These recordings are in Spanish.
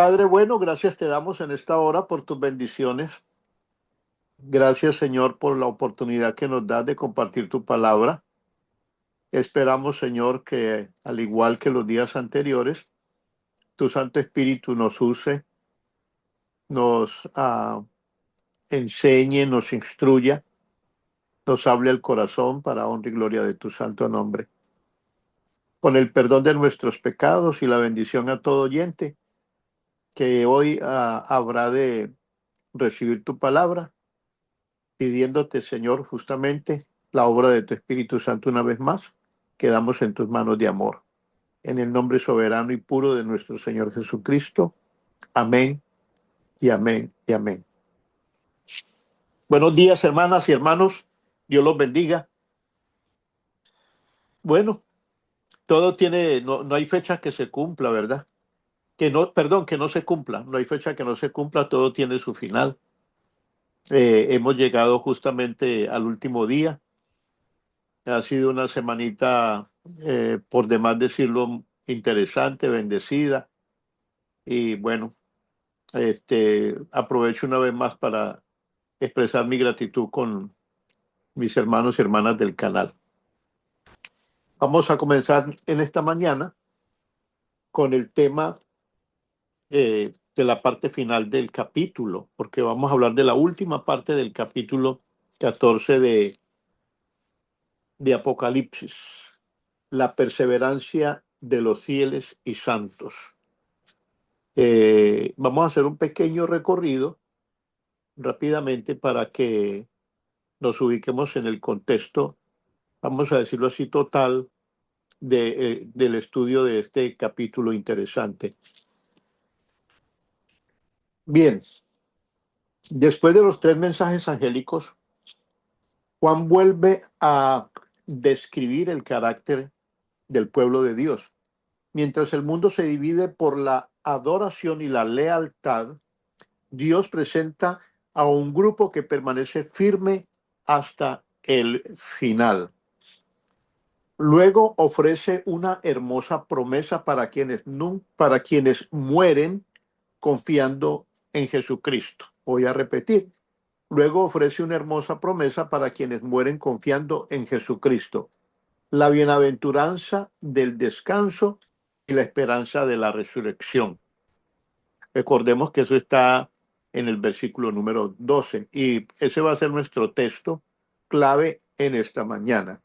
Padre bueno, gracias te damos en esta hora por tus bendiciones. Gracias, Señor, por la oportunidad que nos das de compartir tu palabra. Esperamos, Señor, que al igual que los días anteriores, tu Santo Espíritu nos use, nos enseñe, nos instruya, nos hable el corazón para honra y gloria de tu santo nombre. Con el perdón de nuestros pecados y la bendición a todo oyente que hoy habrá de recibir tu palabra, pidiéndote, Señor, justamente la obra de tu Espíritu Santo una vez más. Quedamos en tus manos de amor. En el nombre soberano y puro de nuestro Señor Jesucristo. Amén y amén y amén. Buenos días, hermanas y hermanos. Dios los bendiga. Bueno, todo tiene, no hay fecha que se cumpla, ¿verdad? Que no se cumpla. No hay fecha que no se cumpla, todo tiene su final. Hemos llegado justamente al último día. Ha sido una semanita, por demás decirlo, interesante, bendecida. Y bueno, aprovecho una vez más para expresar mi gratitud con mis hermanos y hermanas del canal. Vamos a comenzar en esta mañana con el tema de la parte final del capítulo, porque vamos a hablar de la última parte del capítulo 14 de Apocalipsis, la perseverancia de los fieles y santos. Vamos a hacer un pequeño recorrido rápidamente para que nos ubiquemos en el contexto, vamos a decirlo así, total del estudio de este capítulo interesante. Bien, después de los 3 mensajes angélicos, Juan vuelve a describir el carácter del pueblo de Dios. Mientras el mundo se divide por la adoración y la lealtad, Dios presenta a un grupo que permanece firme hasta el final. Luego ofrece una hermosa promesa para quienes mueren confiando en Jesucristo. Voy a repetir. Luego ofrece una hermosa promesa para quienes mueren confiando en Jesucristo. La bienaventuranza del descanso y la esperanza de la resurrección. Recordemos que eso está en el versículo número 12 y ese va a ser nuestro texto clave en esta mañana.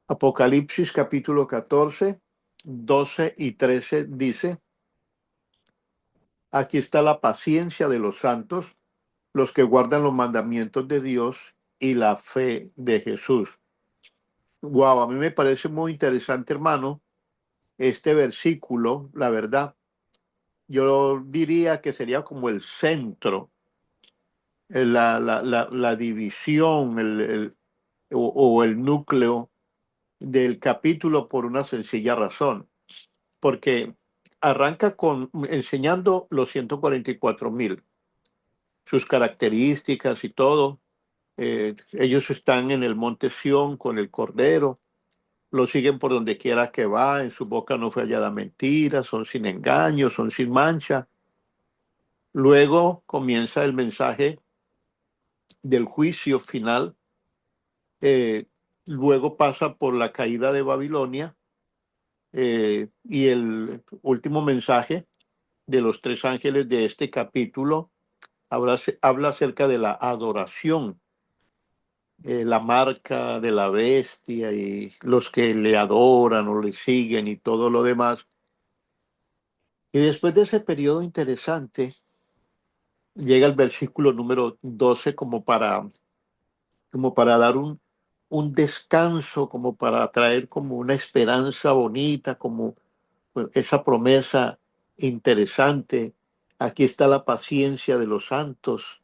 Apocalipsis capítulo 14, 12 y 13 dice: aquí está la paciencia de los santos, los que guardan los mandamientos de Dios y la fe de Jesús. Wow, a mí me parece muy interesante, hermano, este versículo, la verdad. Yo diría que sería como el centro, la división, o el núcleo del capítulo por una sencilla razón, porque arranca enseñando los 144,000, sus características y todo. Ellos están en el monte Sión con el Cordero, lo siguen por donde quiera que va, en su boca no fue hallada mentira, son sin engaño, son sin mancha. Luego comienza el mensaje del juicio final. Luego pasa por la caída de Babilonia, y el último mensaje de los 3 ángeles de este capítulo habla acerca de la adoración, la marca de la bestia y los que le adoran o le siguen y todo lo demás. Y después de ese periodo interesante, llega el versículo número 12 como para dar un descanso, como para traer como una esperanza bonita, como esa promesa interesante. Aquí está la paciencia de los santos,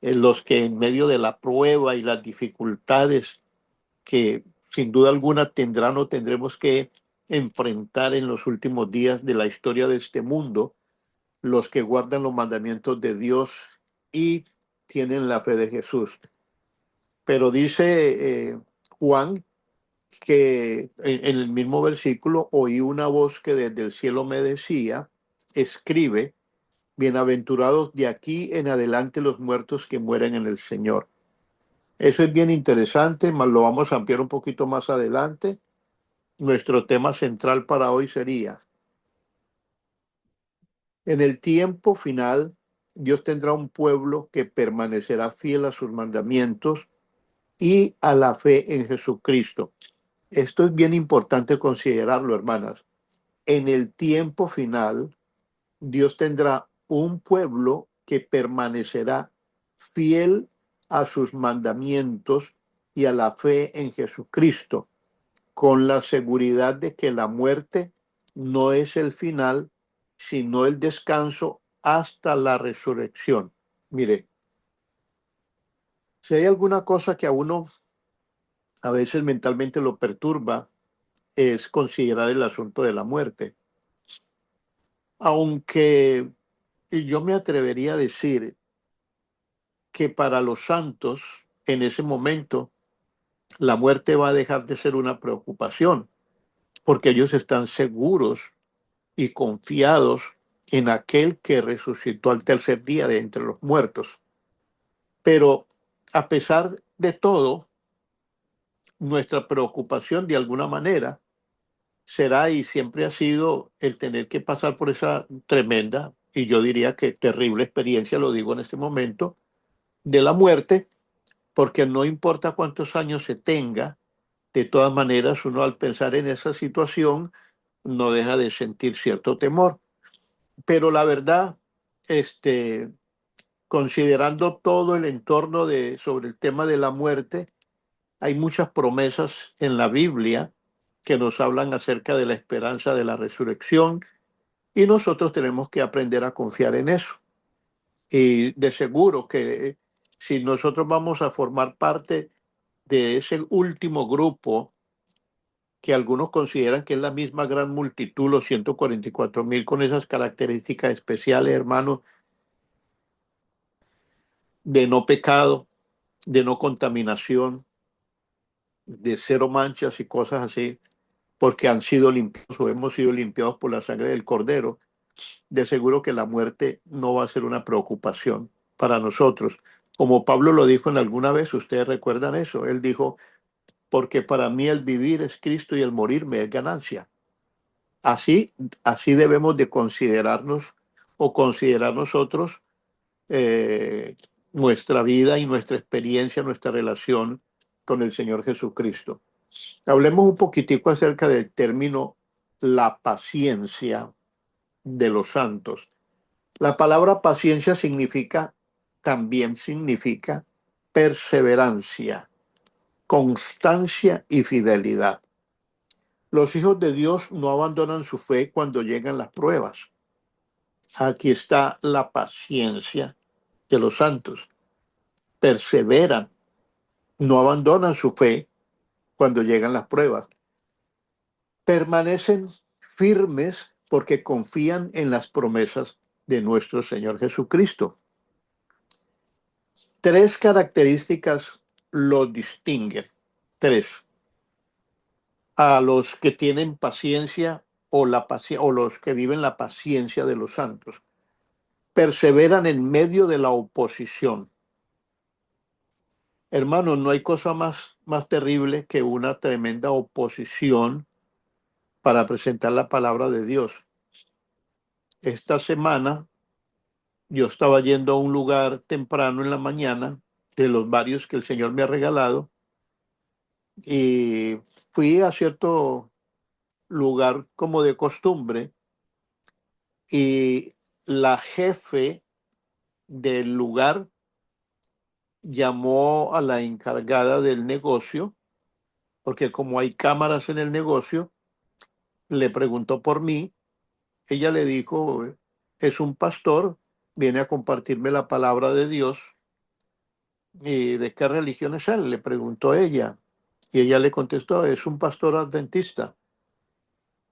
en los que en medio de la prueba y las dificultades que sin duda alguna tendrán o tendremos que enfrentar en los últimos días de la historia de este mundo, los que guardan los mandamientos de Dios y tienen la fe de Jesús. Pero dice Juan que en el mismo versículo oí una voz que desde el cielo me decía: escribe: bienaventurados de aquí en adelante los muertos que mueren en el Señor. Eso es bien interesante, lo vamos a ampliar un poquito más adelante. Nuestro tema central para hoy sería: en el tiempo final, Dios tendrá un pueblo que permanecerá fiel a sus mandamientos y a la fe en Jesucristo. Esto es bien importante considerarlo, hermanas. En el tiempo final, Dios tendrá un pueblo que permanecerá fiel a sus mandamientos y a la fe en Jesucristo, con la seguridad de que la muerte no es el final, sino el descanso hasta la resurrección. Mire, si hay alguna cosa que a uno a veces mentalmente lo perturba, es considerar el asunto de la muerte. Aunque yo me atrevería a decir que para los santos, en ese momento, la muerte va a dejar de ser una preocupación, porque ellos están seguros y confiados en aquel que resucitó al tercer día de entre los muertos. Pero a pesar de todo, nuestra preocupación de alguna manera será y siempre ha sido el tener que pasar por esa tremenda, y yo diría que terrible experiencia, lo digo en este momento, de la muerte, porque no importa cuántos años se tenga, de todas maneras uno al pensar en esa situación no deja de sentir cierto temor. Pero la verdad, este, considerando todo el entorno sobre el tema de la muerte, hay muchas promesas en la Biblia que nos hablan acerca de la esperanza de la resurrección, y nosotros tenemos que aprender a confiar en eso. Y de seguro que si nosotros vamos a formar parte de ese último grupo que algunos consideran que es la misma gran multitud, los 144,000, con esas características especiales, hermanos, de no pecado, de no contaminación, de cero manchas y cosas así, porque han sido limpiados o hemos sido limpiados por la sangre del Cordero. De seguro que la muerte no va a ser una preocupación para nosotros. Como Pablo lo dijo en alguna vez, ustedes recuerdan eso, él dijo: porque para mí el vivir es Cristo y el morir me es ganancia. Así, así debemos de considerarnos o considerar nosotros eh, nuestra vida y nuestra experiencia, nuestra relación con el Señor Jesucristo. Hablemos un poquitico acerca del término la paciencia de los santos. La palabra paciencia también significa perseverancia, constancia y fidelidad. Los hijos de Dios no abandonan su fe cuando llegan las pruebas. Aquí está la paciencia de los santos. Perseveran, no abandonan su fe cuando llegan las pruebas. Permanecen firmes porque confían en las promesas de nuestro Señor Jesucristo. Tres características los distinguen. Tres. A los que tienen paciencia o los que viven la paciencia de los santos. Perseveran en medio de la oposición. Hermanos, no hay cosa más terrible que una tremenda oposición para presentar la palabra de Dios. Esta semana yo estaba yendo a un lugar temprano en la mañana, de los varios que el Señor me ha regalado, y fui a cierto lugar como de costumbre, y la jefe del lugar llamó a la encargada del negocio, porque como hay cámaras en el negocio, le preguntó por mí. Ella le dijo: es un pastor, viene a compartirme la palabra de Dios. ¿Y de qué religión es él?, le preguntó ella. Y ella le contestó: es un pastor adventista.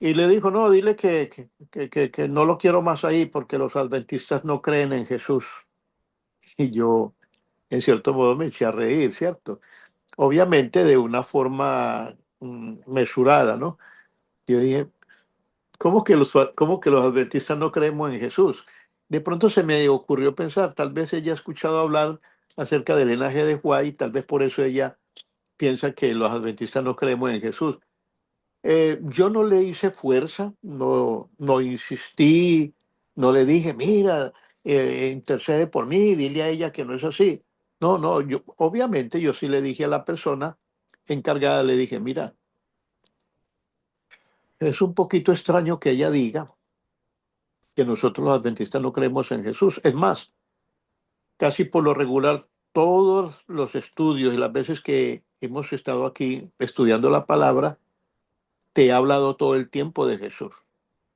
Y le dijo: no, dile que no lo quiero más ahí porque los adventistas no creen en Jesús. Y yo, en cierto modo, me eché a reír, ¿cierto? Obviamente de una forma mesurada, ¿no? Yo dije: cómo que los adventistas no creemos en Jesús? De pronto se me ocurrió pensar, tal vez ella ha escuchado hablar acerca del linaje de Juan y tal vez por eso ella piensa que los adventistas no creemos en Jesús. Yo no le hice fuerza, no insistí, no le dije, mira, intercede por mí, dile a ella que no es así. No, obviamente yo sí le dije a la persona encargada, le dije, mira, es un poquito extraño que ella diga que nosotros los adventistas no creemos en Jesús. Es más, casi por lo regular, todos los estudios y las veces que hemos estado aquí estudiando la palabra, te he hablado todo el tiempo de Jesús.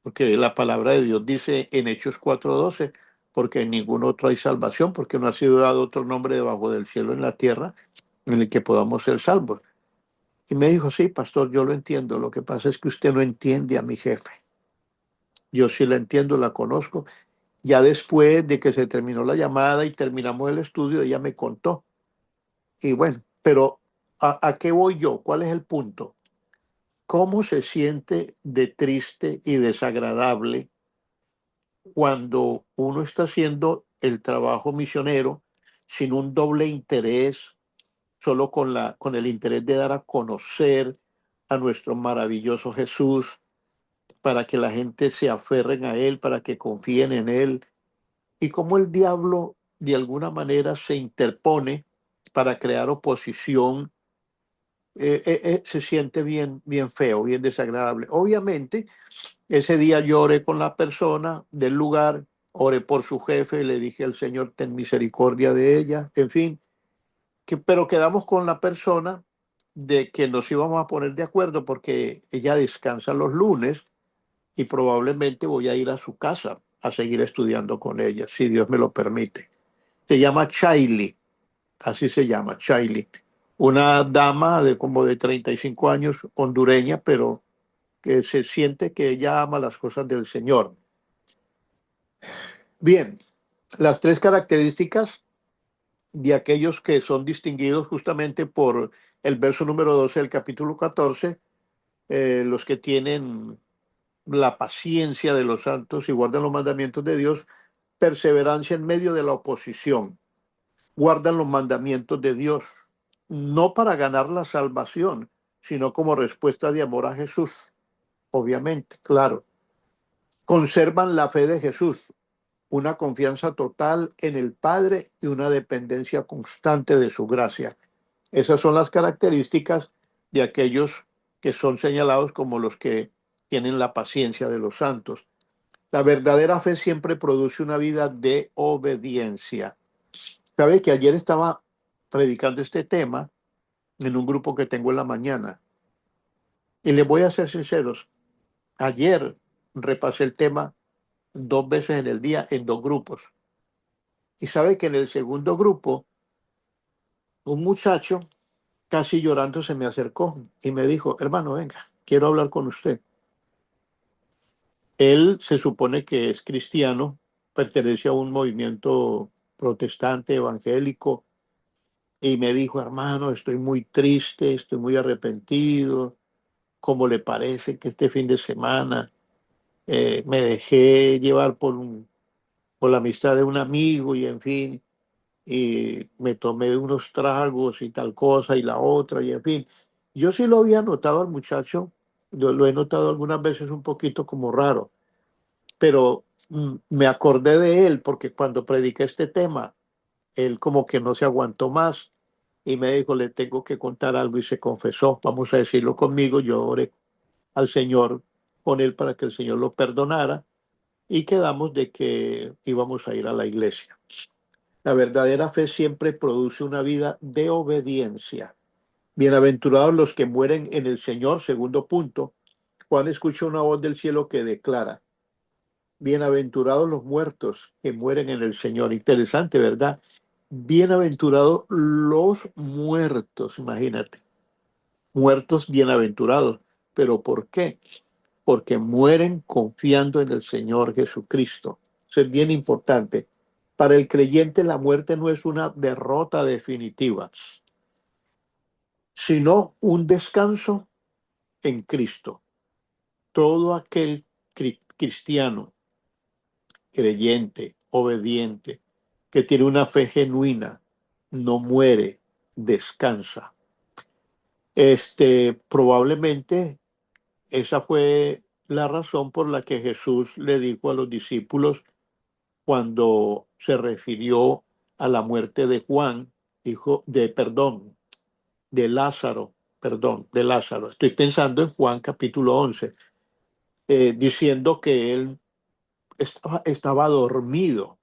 Porque la palabra de Dios dice en Hechos 4:12, porque en ningún otro hay salvación, porque no ha sido dado otro nombre debajo del cielo en la tierra en el que podamos ser salvos. Y me dijo, sí, pastor, yo lo entiendo. Lo que pasa es que usted no entiende a mi jefe. Yo sí la entiendo, la conozco. Ya después de que se terminó la llamada y terminamos el estudio, ella me contó. Y bueno, pero ¿a qué voy yo? ¿Cuál es el punto? ¿Cómo se siente de triste y desagradable cuando uno está haciendo el trabajo misionero sin un doble interés, solo con el interés de dar a conocer a nuestro maravilloso Jesús, para que la gente se aferren a Él, para que confíen en Él, y cómo el diablo de alguna manera se interpone para crear oposición? Se siente bien feo, bien desagradable. Obviamente, ese día yo oré con la persona del lugar, oré por su jefe, le dije al Señor, ten misericordia de ella, en fin, pero quedamos con la persona de que nos íbamos a poner de acuerdo porque ella descansa los lunes y probablemente voy a ir a su casa a seguir estudiando con ella, si Dios me lo permite. Se llama Chaili, así se llama, Chaili. Una dama de como de 35 años, hondureña, pero que se siente que ella ama las cosas del Señor. Bien, las tres características de aquellos que son distinguidos justamente por el verso número 12 del capítulo 14, los que tienen la paciencia de los santos y guardan los mandamientos de Dios, perseverancia en medio de la oposición, guardan los mandamientos de Dios, no para ganar la salvación, sino como respuesta de amor a Jesús, obviamente, claro. Conservan la fe de Jesús, una confianza total en el Padre y una dependencia constante de su gracia. Esas son las características de aquellos que son señalados como los que tienen la paciencia de los santos. La verdadera fe siempre produce una vida de obediencia. Sabe que ayer estaba predicando este tema en un grupo que tengo en la mañana. Y les voy a ser sinceros, ayer repasé el tema 2 veces en el día en 2 grupos. Y sabe que en el segundo grupo, un muchacho casi llorando se me acercó y me dijo, hermano, venga, quiero hablar con usted. Él se supone que es cristiano, pertenece a un movimiento protestante, evangélico, y me dijo, hermano, estoy muy triste, estoy muy arrepentido. ¿Cómo le parece que este fin de semana me dejé llevar por la amistad de un amigo y en fin, y me tomé unos tragos y tal cosa y la otra y en fin? Yo sí lo había notado al muchacho, lo he notado algunas veces un poquito como raro, pero me acordé de él porque cuando prediqué este tema, él como que no se aguantó más y me dijo, le tengo que contar algo y se confesó, vamos a decirlo conmigo, yo oré al Señor con él para que el Señor lo perdonara y quedamos de que íbamos a ir a la iglesia. La verdadera fe siempre produce una vida de obediencia. Bienaventurados los que mueren en el Señor, segundo punto. Juan escucha una voz del cielo que declara, bienaventurados los muertos que mueren en el Señor. Interesante, ¿verdad? Bienaventurados los muertos, imagínate. Muertos bienaventurados. ¿Pero por qué? Porque mueren confiando en el Señor Jesucristo. Eso es bien importante. Para el creyente la muerte no es una derrota definitiva, sino un descanso en Cristo. Todo aquel cristiano, creyente, obediente, que tiene una fe genuina, no muere, descansa. Probablemente esa fue la razón por la que Jesús le dijo a los discípulos cuando se refirió a la muerte de Juan, de Lázaro, de Lázaro. Estoy pensando en Juan capítulo 11, diciendo que él estaba dormido,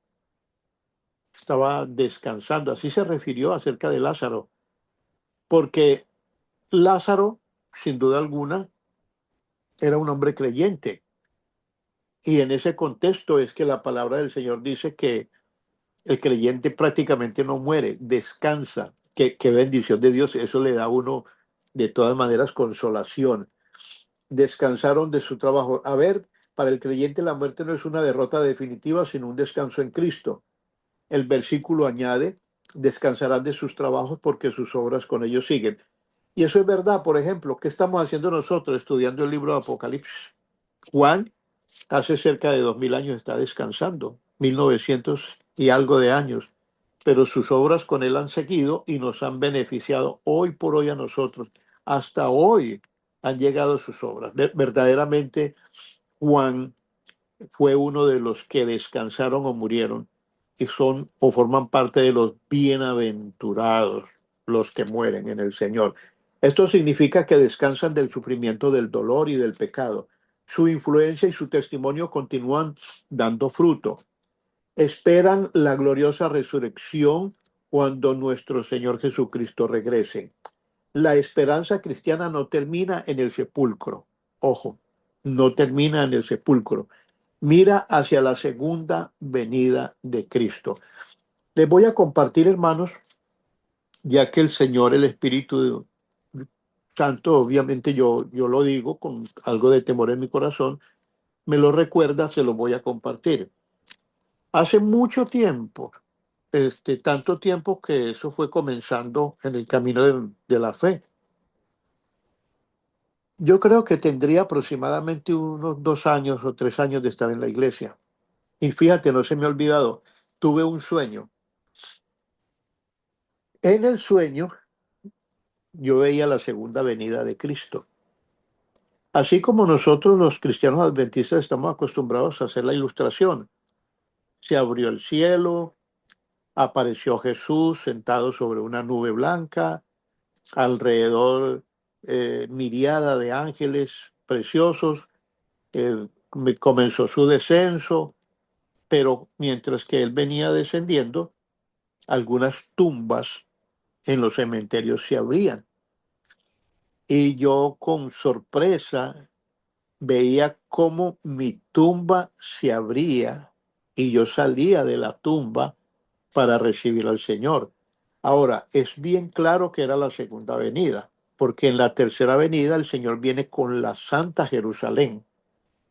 estaba descansando. Así se refirió acerca de Lázaro, porque Lázaro, sin duda alguna, era un hombre creyente. Y en ese contexto es que la palabra del Señor dice que el creyente prácticamente no muere, descansa. Qué bendición de Dios, eso le da a uno de todas maneras consolación. Descansaron de su trabajo. A ver, para el creyente la muerte no es una derrota definitiva, sino un descanso en Cristo. El versículo añade, descansarán de sus trabajos porque sus obras con ellos siguen. Y eso es verdad. Por ejemplo, ¿qué estamos haciendo nosotros estudiando el libro de Apocalipsis? Juan, hace cerca de 2000 años, está descansando, 1900 y algo de años, pero sus obras con él han seguido y nos han beneficiado hoy por hoy a nosotros. Hasta hoy han llegado sus obras. Verdaderamente, Juan fue uno de los que descansaron o murieron y son o forman parte de los bienaventurados, los que mueren en el Señor. Esto significa que descansan del sufrimiento, del dolor y del pecado. Su influencia y su testimonio continúan dando fruto. Esperan la gloriosa resurrección cuando nuestro Señor Jesucristo regrese. La esperanza cristiana no termina en el sepulcro. Ojo, no termina en el sepulcro. Mira hacia la segunda venida de Cristo. Les voy a compartir, hermanos, ya que el Señor, el Espíritu Santo, obviamente yo lo digo con algo de temor en mi corazón, me lo recuerda, se lo voy a compartir. Hace mucho tiempo, tanto tiempo que eso fue comenzando en el camino de la fe. Yo creo que tendría aproximadamente unos 2 años o 3 años de estar en la iglesia. Y fíjate, no se me ha olvidado, tuve un sueño. En el sueño yo veía la segunda venida de Cristo. Así como nosotros los cristianos adventistas estamos acostumbrados a hacer la ilustración. Se abrió el cielo, apareció Jesús sentado sobre una nube blanca, alrededor miriada de ángeles preciosos, comenzó su descenso, pero mientras que él venía descendiendo, algunas tumbas en los cementerios se abrían. Y yo con sorpresa veía cómo mi tumba se abría y yo salía de la tumba para recibir al Señor. Ahora, es bien claro que era la segunda venida, porque en la tercera venida el Señor viene con la Santa Jerusalén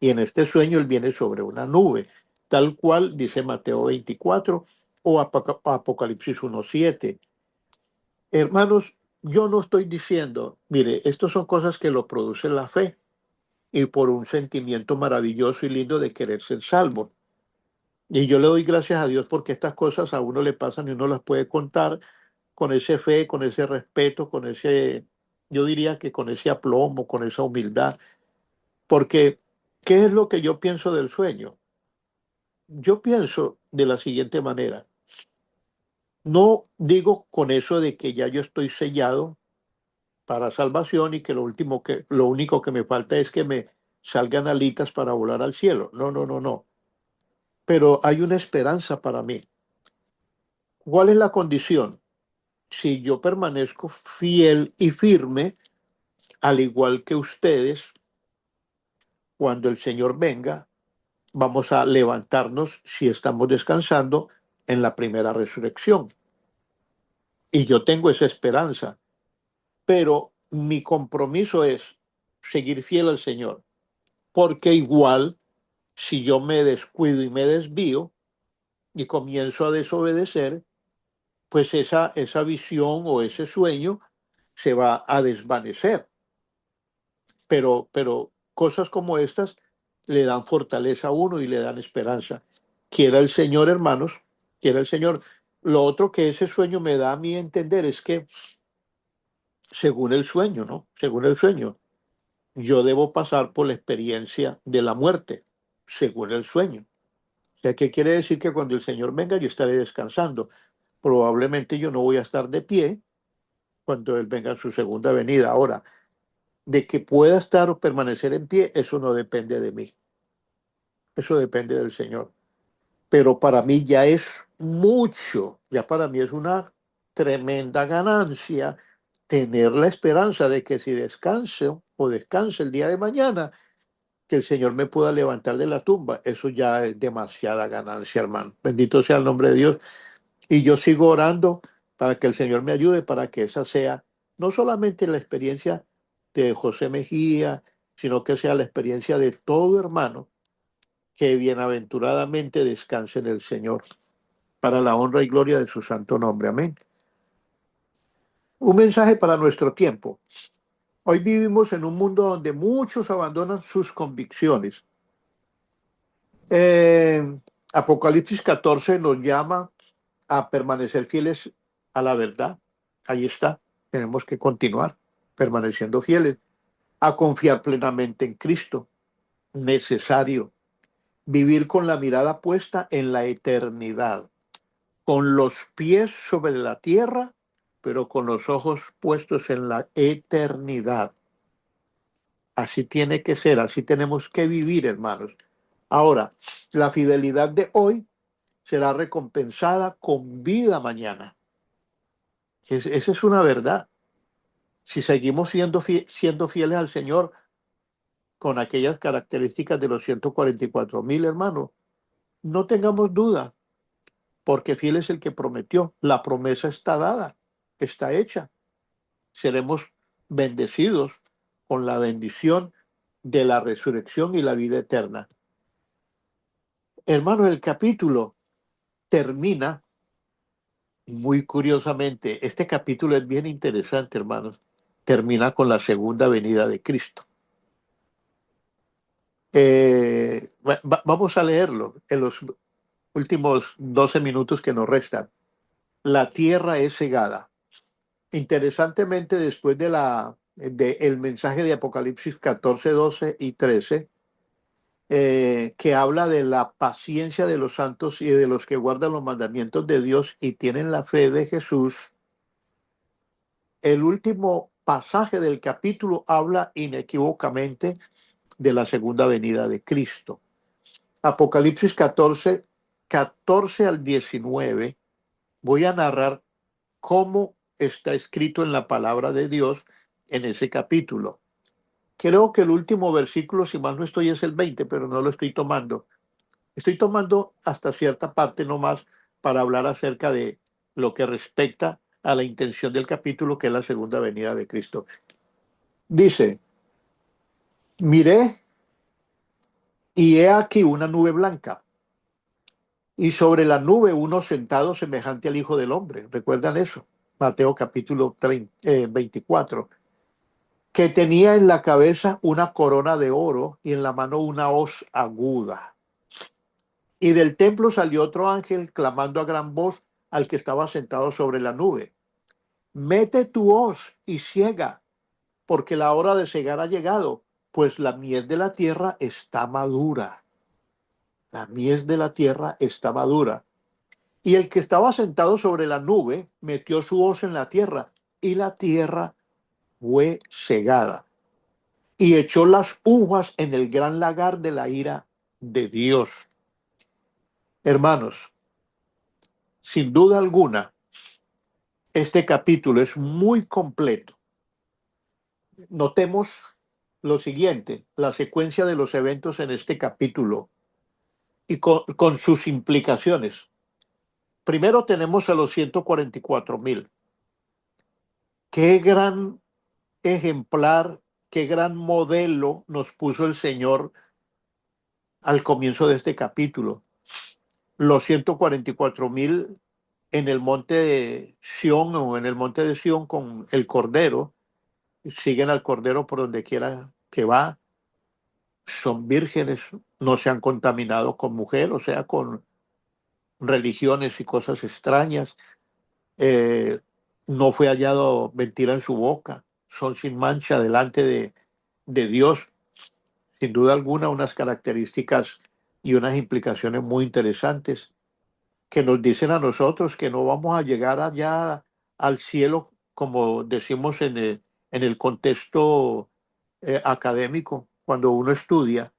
y en este sueño Él viene sobre una nube, tal cual dice Mateo 24 o Apocalipsis 1:7. Hermanos, yo no estoy diciendo, mire, estas son cosas que lo produce la fe y por un sentimiento maravilloso y lindo de querer ser salvo. Y yo le doy gracias a Dios porque estas cosas a uno le pasan y uno las puede contar con ese fe, con ese respeto, con ese, yo diría que con ese aplomo, con esa humildad. Porque, ¿qué es lo que yo pienso del sueño? Yo pienso de la siguiente manera. No digo con eso de que ya yo estoy sellado para salvación y que lo único que me falta es que me salgan alitas para volar al cielo. No, no, no, no. Pero hay una esperanza para mí. ¿Cuál es la condición? Si yo permanezco fiel y firme, al igual que ustedes, cuando el Señor venga, vamos a levantarnos si estamos descansando en la primera resurrección. Y yo tengo esa esperanza, pero mi compromiso es seguir fiel al Señor, porque igual si yo me descuido y me desvío y comienzo a desobedecer, pues esa visión o ese sueño se va a desvanecer. Pero cosas como estas le dan fortaleza a uno y le dan esperanza. Quiera el Señor, hermanos, quiera el Señor. Lo otro que ese sueño me da a mí a entender es que según el sueño, ¿no? Según el sueño, yo debo pasar por la experiencia de la muerte, según el sueño. O sea, ¿qué quiere decir? Que cuando el Señor venga yo estaré descansando. Probablemente yo no voy a estar de pie cuando Él venga en su segunda venida. Ahora, de que pueda estar o permanecer en pie, eso no depende de mí. Eso depende del Señor. Pero para mí ya es mucho, ya para mí es una tremenda ganancia tener la esperanza de que si descanso o descanse el día de mañana, que el Señor me pueda levantar de la tumba. Eso ya es demasiada ganancia, hermano. Bendito sea el nombre de Dios. Y yo sigo orando para que el Señor me ayude, para que esa sea no solamente la experiencia de José Mejía, sino que sea la experiencia de todo hermano que bienaventuradamente descanse en el Señor, para la honra y gloria de su santo nombre. Amén. Un mensaje para nuestro tiempo. Hoy vivimos en un mundo donde muchos abandonan sus convicciones. Eh, Apocalipsis 14 nos llama a permanecer fieles a la verdad. Ahí está. Tenemos que continuar permaneciendo fieles, a confiar plenamente en Cristo. Necesario vivir con la mirada puesta en la eternidad, con los pies sobre la tierra, pero con los ojos puestos en la eternidad. Así tiene que ser, así tenemos que vivir, hermanos. Ahora, la fidelidad de hoy será recompensada con vida mañana. Esa es una verdad. Si seguimos siendo fieles al Señor con aquellas características de los 144,000 hermanos, no tengamos duda, porque fiel es el que prometió. La promesa está dada, está hecha. Seremos bendecidos con la bendición de la resurrección y la vida eterna. Hermanos, el capítulo termina muy curiosamente. Este capítulo es bien interesante, hermanos. Termina con la segunda venida de Cristo. Vamos a leerlo en los últimos 12 minutos que nos restan. La tierra es cegada. Interesantemente, después de el mensaje de Apocalipsis 14, 12 y 13, que habla de la paciencia de los santos y de los que guardan los mandamientos de Dios y tienen la fe de Jesús, el último pasaje del capítulo habla inequívocamente de la segunda venida de Cristo. Apocalipsis 14, 14 al 19, voy a narrar cómo está escrito en la palabra de Dios en ese capítulo. Creo que el último versículo, si mal no estoy, es el 20, pero no lo estoy tomando. Estoy tomando hasta cierta parte nomás para hablar acerca de lo que respecta a la intención del capítulo, que es la segunda venida de Cristo. Dice, miré y he aquí una nube blanca, y sobre la nube uno sentado semejante al Hijo del Hombre. ¿Recuerdan eso? Mateo capítulo 24. Que tenía en la cabeza una corona de oro y en la mano una hoz aguda. Y del templo salió otro ángel clamando a gran voz al que estaba sentado sobre la nube. Mete tu hoz y ciega, porque la hora de cegar ha llegado, pues la mies de la tierra está madura. La mies de la tierra está madura. Y el que estaba sentado sobre la nube metió su hoz en la tierra, y la tierra fue cegada. Y echó las uvas en el gran lagar de la ira de Dios. Hermanos, sin duda alguna, este capítulo es muy completo. Notemos lo siguiente, la secuencia de los eventos en este capítulo y con sus implicaciones. Primero tenemos a los 144,000. Qué gran ejemplar, qué gran modelo nos puso el Señor al comienzo de este capítulo. Los 144,000 en el monte de Sión o en el monte de Sión con el Cordero, siguen al Cordero por donde quiera que va, son vírgenes, no se han contaminado con mujer, o sea, con religiones y cosas extrañas. eh, no fue hallado mentira en su boca, son sin mancha delante de Dios. Sin duda alguna, unas características y unas implicaciones muy interesantes que nos dicen a nosotros que no vamos a llegar allá al cielo, como decimos en el contexto académico, cuando uno estudia,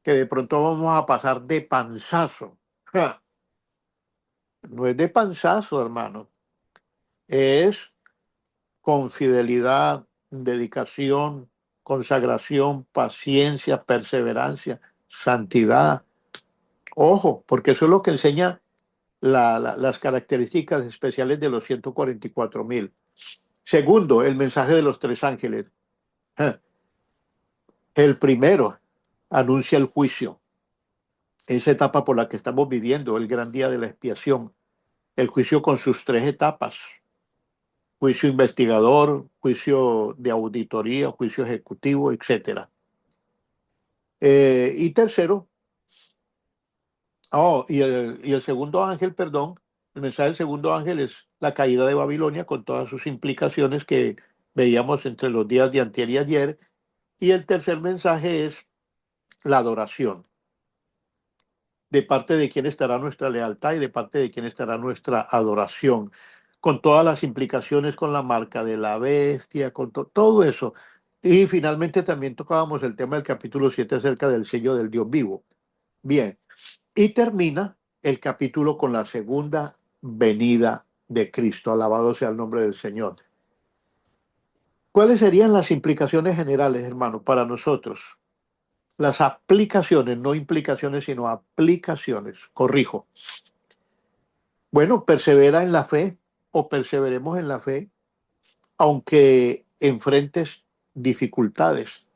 que de pronto vamos a pasar de panzazo. Ja, no es de panzazo, hermano, es con fidelidad, dedicación, consagración, paciencia, perseverancia, santidad. Ojo, porque eso es lo que enseña las características especiales de los 144.000. Segundo, el mensaje de los tres ángeles. El primero anuncia el juicio, esa etapa por la que estamos viviendo, el gran día de la expiación, el juicio con sus tres etapas: juicio investigador, juicio de auditoría, juicio ejecutivo, etcétera. Y tercero, y el segundo ángel, perdón, el mensaje del segundo ángel es la caída de Babilonia con todas sus implicaciones que veíamos entre los días de antier y ayer. Y el tercer mensaje es la adoración, de parte de quién estará nuestra lealtad y de parte de quién estará nuestra adoración, con todas las implicaciones, con la marca de la bestia, con todo eso. Y finalmente también tocábamos el tema del capítulo 7 acerca del sello del Dios vivo. Bien, y termina el capítulo con la segunda venida de Cristo. Alabado sea el nombre del Señor. ¿Cuáles serían las implicaciones generales, hermano, para nosotros? Las aplicaciones, no implicaciones, sino aplicaciones. Corrijo. Bueno, persevera en la fe o perseveremos en la fe, aunque enfrentes dificultades.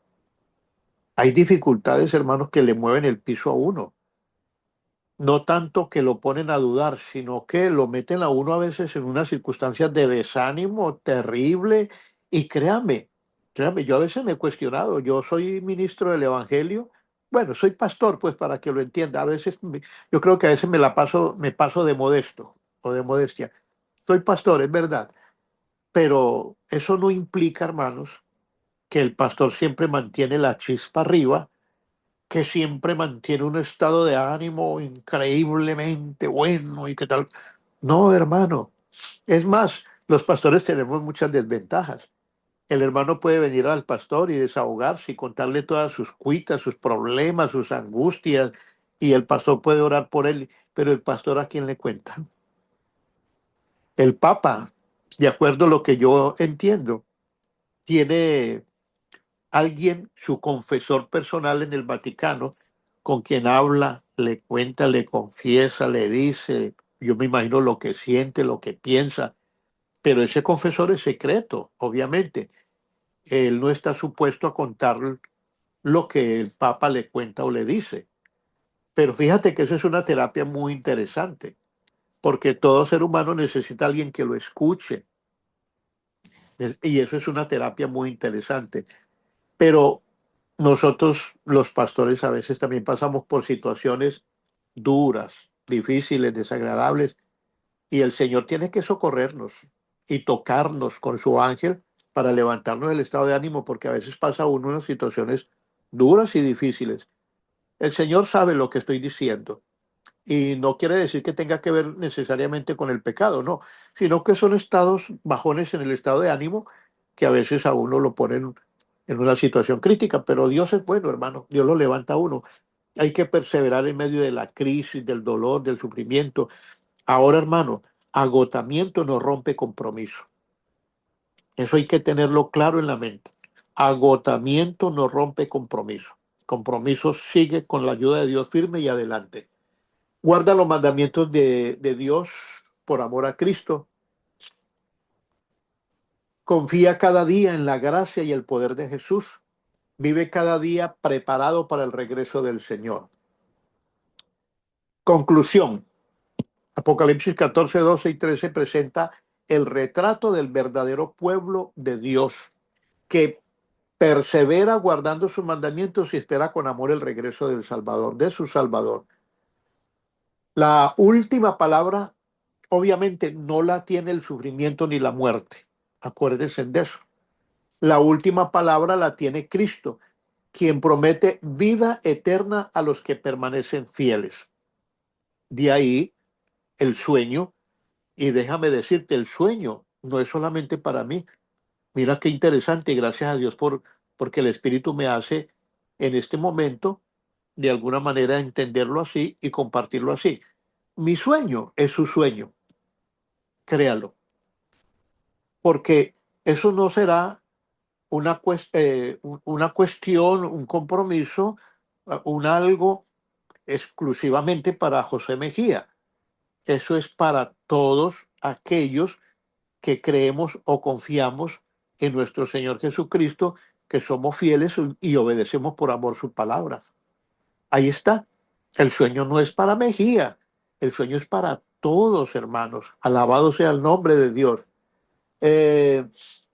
Hay dificultades, hermanos, que le mueven el piso a uno. No tanto que lo ponen a dudar, sino que lo meten a uno a veces en unas circunstancias de desánimo terrible. Y créame, yo a veces me he cuestionado, yo soy ministro del Evangelio, bueno, soy pastor, pues para que lo entienda, yo creo que a veces me paso de modesto o de modestia. Soy pastor, es verdad, pero eso no implica, hermanos, que el pastor siempre mantiene la chispa arriba, que siempre mantiene un estado de ánimo increíblemente bueno y qué tal. No, hermano. Es más, los pastores tenemos muchas desventajas. El hermano puede venir al pastor y desahogarse y contarle todas sus cuitas, sus problemas, sus angustias, y el pastor puede orar por él, pero el pastor, ¿a quién le cuenta? El Papa, de acuerdo a lo que yo entiendo, tiene alguien, su confesor personal en el Vaticano, con quien habla, le cuenta, le confiesa, le dice, yo me imagino lo que siente, lo que piensa, pero ese confesor es secreto, obviamente. Él no está supuesto a contar lo que el Papa le cuenta o le dice. Pero fíjate que eso es una terapia muy interesante, porque todo ser humano necesita a alguien que lo escuche, y eso es una terapia muy interesante. Pero nosotros, los pastores, a veces también pasamos por situaciones duras, difíciles, desagradables, y el Señor tiene que socorrernos y tocarnos con su ángel para levantarnos del estado de ánimo, porque a veces pasa uno unas situaciones duras y difíciles. El Señor sabe lo que estoy diciendo, y no quiere decir que tenga que ver necesariamente con el pecado, no, sino que son estados, bajones en el estado de ánimo, que a veces a uno lo ponen en una situación crítica, pero Dios es bueno, hermano, Dios lo levanta a uno. Hay que perseverar en medio de la crisis, del dolor, del sufrimiento. Ahora, hermano, agotamiento no rompe compromiso. Eso hay que tenerlo claro en la mente. Agotamiento no rompe compromiso. Compromiso sigue con la ayuda de Dios firme y adelante. Guarda los mandamientos de Dios por amor a Cristo. Confía cada día en la gracia y el poder de Jesús. Vive cada día preparado para el regreso del Señor. Conclusión. Apocalipsis 14, 12 y 13 presenta el retrato del verdadero pueblo de Dios, que persevera guardando sus mandamientos y espera con amor el regreso del Salvador, de su Salvador. La última palabra, obviamente, no la tiene el sufrimiento ni la muerte. Acuérdense de eso. La última palabra la tiene Cristo, quien promete vida eterna a los que permanecen fieles. De ahí el sueño, y déjame decirte, el sueño no es solamente para mí. Mira qué interesante, gracias a Dios porque el Espíritu me hace en este momento, de alguna manera, entenderlo así y compartirlo así. Mi sueño es su sueño, créalo, porque eso no será una cuestión, un compromiso, un algo exclusivamente para José Mejía. Eso es para todos aquellos que creemos o confiamos en nuestro Señor Jesucristo, que somos fieles y obedecemos por amor su palabra. Ahí está. El sueño no es para Mejía, el sueño es para todos, hermanos. Alabado sea el nombre de Dios. Eh,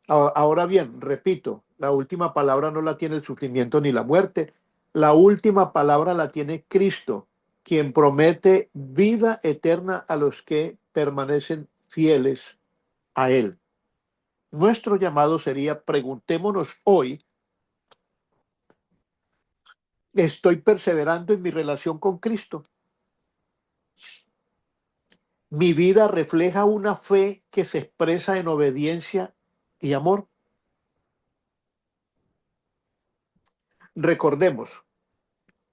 Ahora bien, repito, la última palabra no la tiene el sufrimiento ni la muerte. La última palabra la tiene Cristo, quien promete vida eterna a los que permanecen fieles a Él. Nuestro llamado sería, preguntémonos hoy, ¿estoy perseverando en mi relación con Cristo? ¿Mi vida refleja una fe que se expresa en obediencia y amor? Recordemos,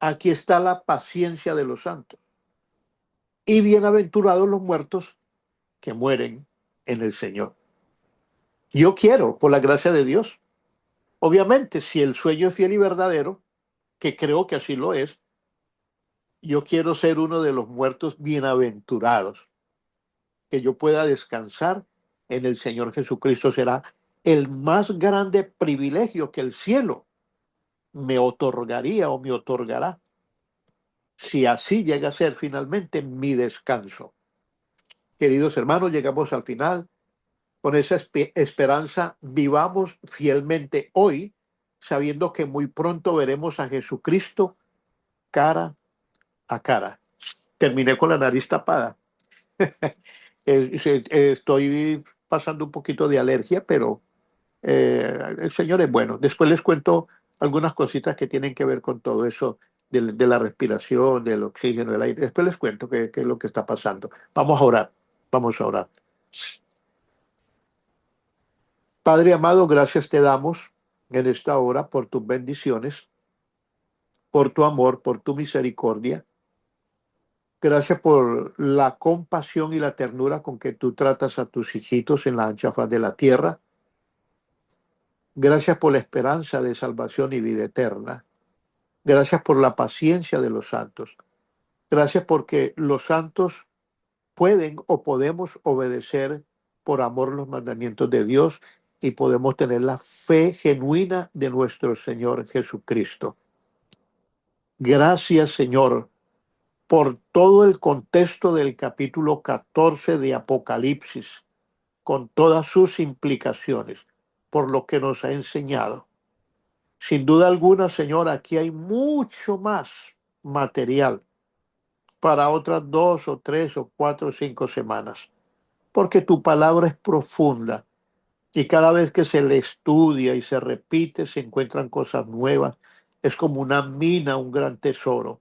aquí está la paciencia de los santos. Y bienaventurados los muertos que mueren en el Señor. Yo quiero, por la gracia de Dios, obviamente, si el sueño es fiel y verdadero, que creo que así lo es, yo quiero ser uno de los muertos bienaventurados, que yo pueda descansar en el Señor Jesucristo. Será el más grande privilegio que el cielo me otorgaría o me otorgará, si así llega a ser finalmente mi descanso. Queridos hermanos, llegamos al final. Con esa esperanza, vivamos fielmente hoy, sabiendo que muy pronto veremos a Jesucristo cara a cara. Terminé con la nariz tapada. Estoy pasando un poquito de alergia, pero el Señor es bueno. Después les cuento algunas cositas que tienen que ver con todo eso de la respiración, del oxígeno, del aire. Después les cuento qué es lo que está pasando. Vamos a orar. Vamos a orar. Padre amado, gracias te damos en esta hora por tus bendiciones, por tu amor, por tu misericordia. Gracias por la compasión y la ternura con que tú tratas a tus hijitos en la ancha faz de la tierra. Gracias por la esperanza de salvación y vida eterna. Gracias por la paciencia de los santos. Gracias porque los santos pueden o podemos obedecer por amor los mandamientos de Dios y podemos tener la fe genuina de nuestro Señor Jesucristo. Gracias, Señor, por todo el contexto del capítulo 14 de Apocalipsis, con todas sus implicaciones, por lo que nos ha enseñado. Sin duda alguna, Señor, aquí hay mucho más material para otras 2 o 3 o 4 o 5 semanas, porque tu palabra es profunda y cada vez que se le estudia y se repite, se encuentran cosas nuevas. Es como una mina, un gran tesoro.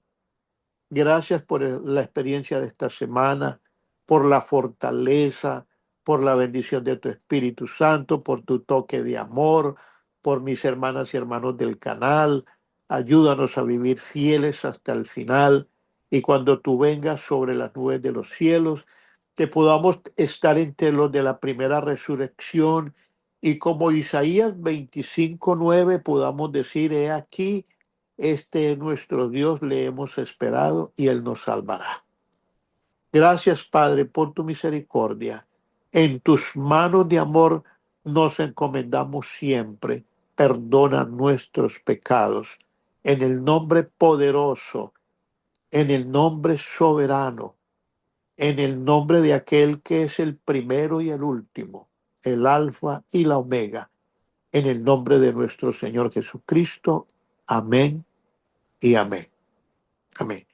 Gracias por la experiencia de esta semana, por la fortaleza, por la bendición de tu Espíritu Santo, por tu toque de amor, por mis hermanas y hermanos del canal. Ayúdanos a vivir fieles hasta el final y cuando tú vengas sobre las nubes de los cielos, que podamos estar entre los de la primera resurrección y como Isaías 25:9 podamos decir, he aquí, este es nuestro Dios, le hemos esperado y Él nos salvará. Gracias, Padre, por tu misericordia. En tus manos de amor nos encomendamos siempre. Perdona nuestros pecados. En el nombre poderoso, en el nombre soberano, en el nombre de aquel que es el primero y el último, el alfa y la omega, en el nombre de nuestro Señor Jesucristo. Amén y amén. Amén.